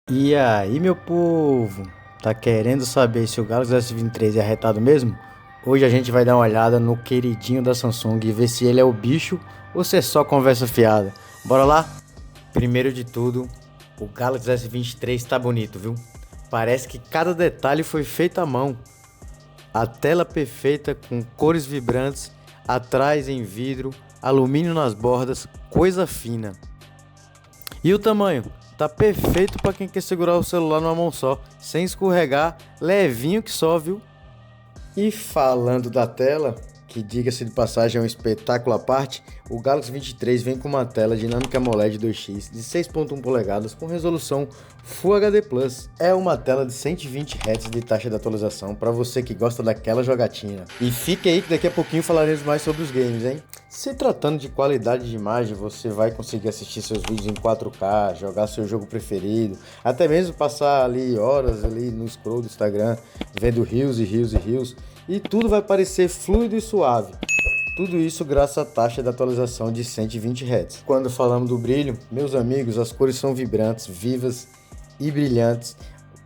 E aí, meu povo? Tá querendo saber se o Galaxy S23 é arretado mesmo? Hoje a gente vai dar uma olhada no queridinho da Samsung e ver se ele é o bicho ou se é só conversa fiada. Bora lá? Primeiro de tudo, o Galaxy S23 tá bonito, viu? Parece que cada detalhe foi feito à mão. A tela perfeita com cores vibrantes, atrás em vidro, alumínio nas bordas, coisa fina. E o tamanho? Tá perfeito para quem quer segurar o celular numa mão só, sem escorregar, levinho que só, viu? E falando da tela, que diga-se de passagem é um espetáculo à parte, o Galaxy 23 vem com uma tela dinâmica AMOLED 2x de 6.1 polegadas com resolução Full HD Plus. É uma tela de 120 Hz de taxa de atualização para você que gosta daquela jogatina. E fique aí que daqui a pouquinho falaremos mais sobre os games, hein? Se tratando de qualidade de imagem, você vai conseguir assistir seus vídeos em 4K, jogar seu jogo preferido, até mesmo passar ali horas ali no scroll do Instagram, vendo rios e rios e rios, e tudo vai parecer fluido e suave. Tudo isso graças à taxa de atualização de 120 Hz. Quando falamos do brilho, meus amigos, as cores são vibrantes, vivas e brilhantes.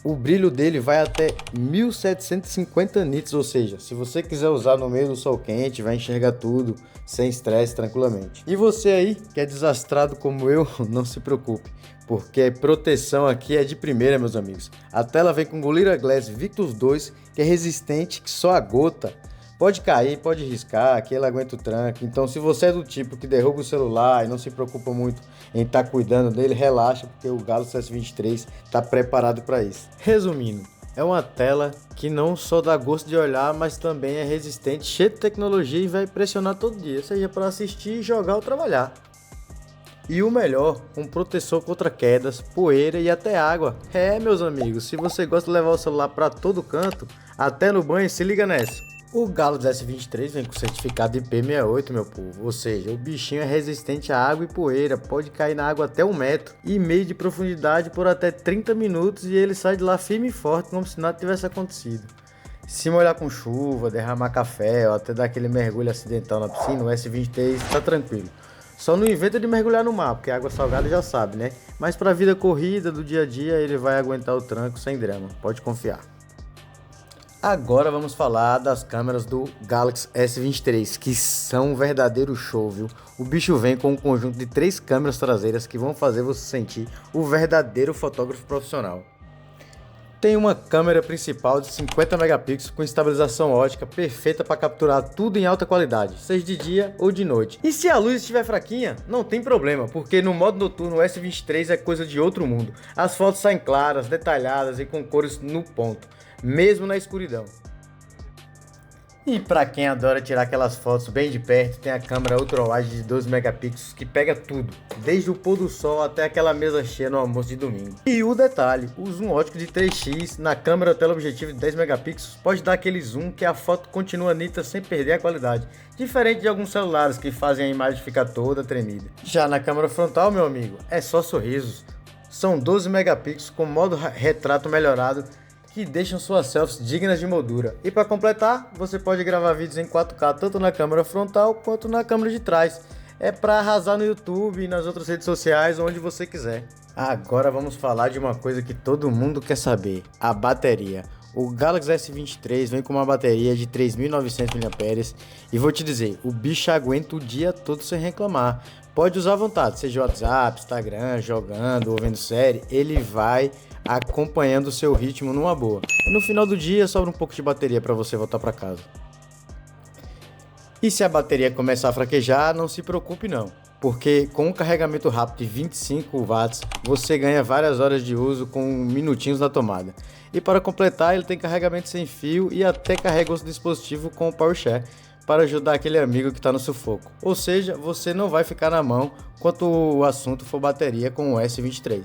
O brilho dele vai até 1750 nits, ou seja, se você quiser usar no meio do sol quente, vai enxergar tudo sem estresse tranquilamente. E você aí que é desastrado como eu, não se preocupe, porque a proteção aqui é de primeira, meus amigos. A tela vem com Gorilla Glass Victus 2, que é resistente, que só a gota. Pode cair, pode riscar, que ele aguenta o tranco. Então, se você é do tipo que derruba o celular e não se preocupa muito em estar cuidando dele, relaxa, porque o Galaxy S23 está preparado para isso. Resumindo, é uma tela que não só dá gosto de olhar, mas também é resistente, cheia de tecnologia e vai impressionar todo dia, seja para assistir, jogar ou trabalhar. E o melhor, um protetor contra quedas, poeira e até água. É, meus amigos, se você gosta de levar o celular para todo canto, até no banho, se liga nessa. O Galaxy S23 vem com certificado IP68, meu povo, ou seja, o bichinho é resistente a água e poeira, pode cair na água até 1,5 m de profundidade por até 30 minutos e ele sai de lá firme e forte como se nada tivesse acontecido. Se molhar com chuva, derramar café ou até dar aquele mergulho acidental na piscina, o S23 tá tranquilo. Só não inventa de mergulhar no mar, porque a água salgada já sabe, né? Mas pra vida corrida do dia a dia ele vai aguentar o tranco sem drama, pode confiar. Agora vamos falar das câmeras do Galaxy S23, que são um verdadeiro show, viu? O bicho vem com um conjunto de 3 câmeras traseiras que vão fazer você sentir o verdadeiro fotógrafo profissional. Tem uma câmera principal de 50 megapixels com estabilização ótica perfeita para capturar tudo em alta qualidade, seja de dia ou de noite. E se a luz estiver fraquinha, não tem problema, porque no modo noturno o S23 é coisa de outro mundo. As fotos saem claras, detalhadas e com cores no ponto, mesmo na escuridão. E para quem adora tirar aquelas fotos bem de perto, tem a câmera ultrawide de 12 megapixels que pega tudo, desde o pôr do sol até aquela mesa cheia no almoço de domingo. E o detalhe, o zoom ótico de 3x na câmera teleobjetivo de 10 megapixels pode dar aquele zoom que a foto continua nítida sem perder a qualidade, diferente de alguns celulares que fazem a imagem ficar toda tremida. Já na câmera frontal, meu amigo, é só sorrisos. São 12 megapixels com modo retrato melhorado que deixam suas selfies dignas de moldura. E para completar, você pode gravar vídeos em 4K tanto na câmera frontal quanto na câmera de trás. É para arrasar no YouTube e nas outras redes sociais, onde você quiser. Agora vamos falar de uma coisa que todo mundo quer saber: a bateria. O Galaxy S23 vem com uma bateria de 3.900 mAh e vou te dizer, o bicho aguenta o dia todo sem reclamar. Pode usar à vontade, seja WhatsApp, Instagram, jogando ou vendo série, ele vai acompanhando o seu ritmo numa boa. E no final do dia sobra um pouco de bateria para você voltar para casa. E se a bateria começar a fraquejar, não se preocupe não, porque com um carregamento rápido de 25 watts, você ganha várias horas de uso com minutinhos na tomada. E para completar, ele tem carregamento sem fio e até carrega o dispositivo com o PowerShare para ajudar aquele amigo que está no sufoco. Ou seja, você não vai ficar na mão quando o assunto for bateria com o S23.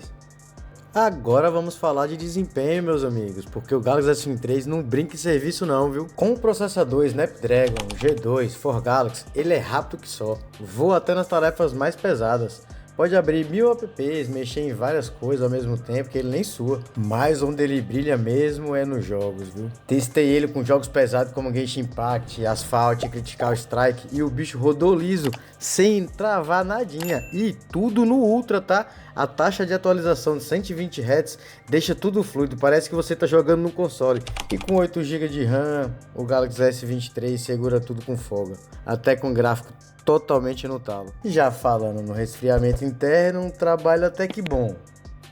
Agora vamos falar de desempenho, meus amigos, porque o Galaxy S23 não brinca em serviço não, viu? Com o processador Snapdragon G2 for Galaxy, ele é rápido que só, voa até nas tarefas mais pesadas. Pode abrir 1000 apps, mexer em várias coisas ao mesmo tempo que ele nem sua. Mas onde ele brilha mesmo é nos jogos, viu? Testei ele com jogos pesados como Genshin Impact, Asphalt, Critical Strike e o bicho rodou liso, sem travar nadinha. E tudo no Ultra, tá? A taxa de atualização de 120 Hz deixa tudo fluido, parece que você tá jogando no console. E com 8 GB de RAM, o Galaxy S23 segura tudo com folga, até com gráfico totalmente no talo. Já falando no resfriamento interno, um trabalho até que bom,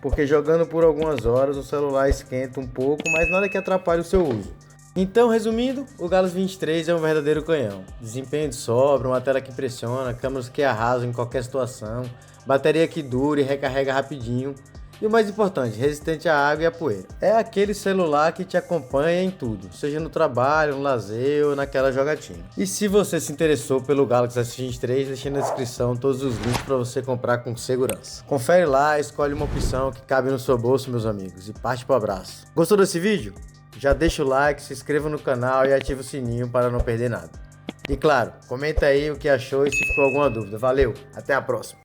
porque jogando por algumas horas o celular esquenta um pouco, mas nada que atrapalhe o seu uso. Então, resumindo, o Galaxy 23 é um verdadeiro canhão. Desempenho de sobra, uma tela que impressiona, câmeras que arrasam em qualquer situação, bateria que dura e recarrega rapidinho. E o mais importante, resistente à água e à poeira. É aquele celular que te acompanha em tudo, seja no trabalho, no lazer ou naquela jogatina. E se você se interessou pelo Galaxy S23, deixei na descrição todos os links para você comprar com segurança. Confere lá, escolhe uma opção que cabe no seu bolso, meus amigos, e parte pro abraço. Gostou desse vídeo? Já deixa o like, se inscreva no canal e ative o sininho para não perder nada. E claro, comenta aí o que achou e se ficou alguma dúvida. Valeu, até a próxima!